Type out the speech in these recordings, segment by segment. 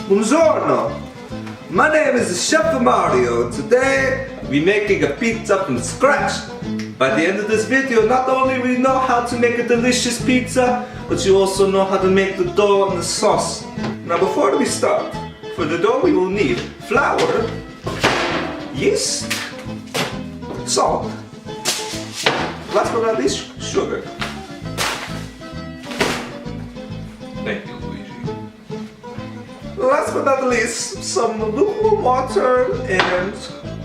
Buongiorno! My name is Chef Mario. Today we're making a pizza from scratch. By the end of this video, not only will you know how to make a delicious pizza, but you also know how to make the dough and the sauce. Now before we start, for the dough we will need flour, yeast, salt, last but not least, sugar. Thank you, Luigi. Last but not least, some lukewarm water and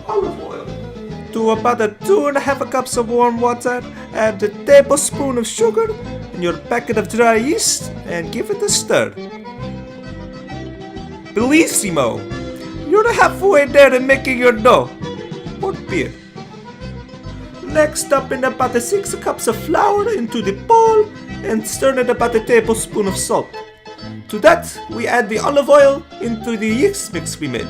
olive oil. To about 2.5 cups of warm water, add a tablespoon of sugar and your packet of dry yeast and give it a stir. Bellissimo! You're halfway there in making your dough. Or beer. Next up, in about 6 cups of flour into the bowl and stir in about a tablespoon of salt. To that, we add the olive oil into the yeast mix we made.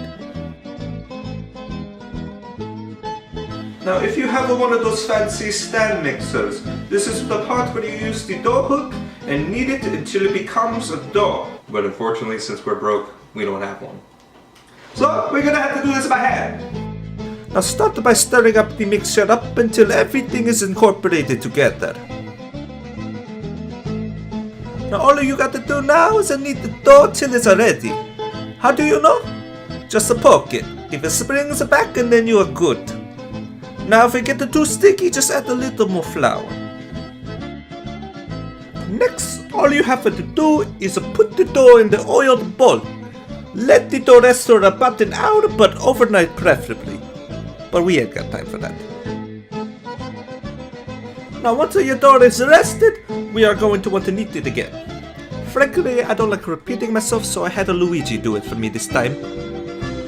Now, if you have one of those fancy stand mixers, this is the part where you use the dough hook and knead it until it becomes a dough. But unfortunately, since we're broke, we don't have one. So, we're gonna have to do this by hand. Now start by stirring up the mixture up until everything is incorporated together. Now all you got to do now is knead the dough till it's ready. How do you know? Just poke it. If it springs back, and then you are good. Now if it gets too sticky, just add a little more flour. Next, all you have to do is put the dough in the oiled bowl. Let the dough rest for about an hour, but overnight preferably. But we ain't got time for that. Now once your dough is rested, we are going to want to knead it again. Frankly, I don't like repeating myself, so I had a Luigi do it for me this time.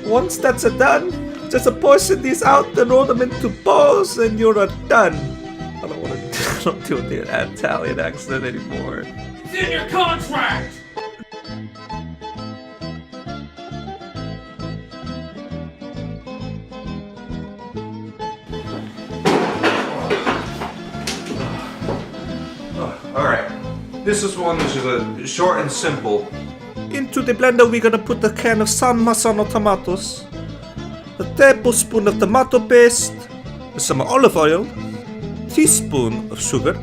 Once that's done, just portion these out and roll them into balls and you're done. I don't do the Italian accent anymore. It's in your contract! Alright, this is one which is short and simple. Into the blender we're gonna put a can of San Marzano tomatoes, a tablespoon of tomato paste, some olive oil, teaspoon of sugar,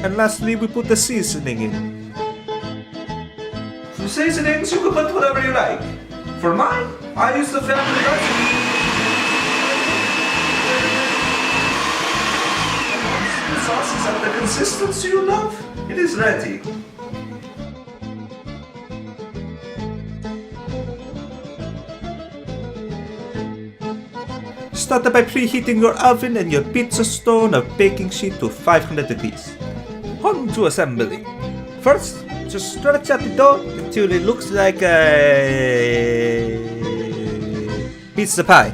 and lastly we put the seasoning in. For seasonings you can put whatever you like. For mine, I use the family recipe. The sauce is at the consistency you love, it is ready. Start by preheating your oven and your pizza stone or baking sheet to 500 degrees. On to assembly. First, just stretch out the dough until it looks like a pizza pie.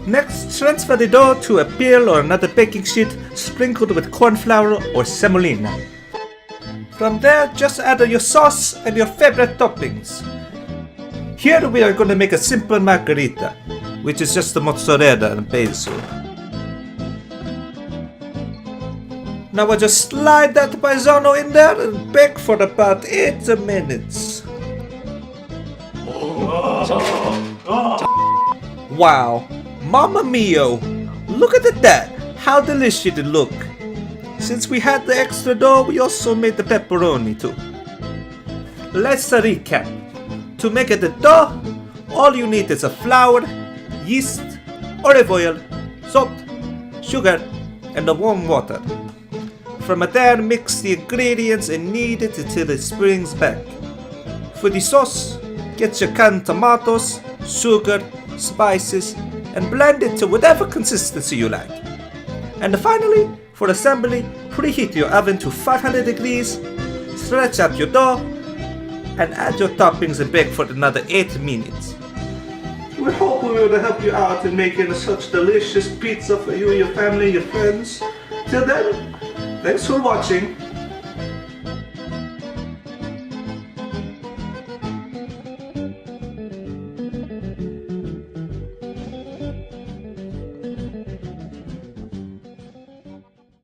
Next, transfer the dough to a pail or another baking sheet sprinkled with corn flour or semolina. From there, just add your sauce and your favorite toppings. Here we are going to make a simple margherita, which is just the mozzarella and basil. Now I just slide that paisano in there and bake for about 8 minutes. Wow, Mamma mia! Look at that! How delicious it look! Since we had the extra dough, we also made the pepperoni too. Let's recap. To make the dough, all you need is a flour, yeast, olive oil, salt, sugar, and the warm water. From there, mix the ingredients and knead it until it springs back. For the sauce, get your canned tomatoes, sugar, spices, and blend it to whatever consistency you like. And finally, for assembly, preheat your oven to 500 degrees, stretch out your dough, and add your toppings and bake for another 8 minutes. We hope we were able to help you out in making such delicious pizza for you and your family and your friends. Till then, thanks for watching.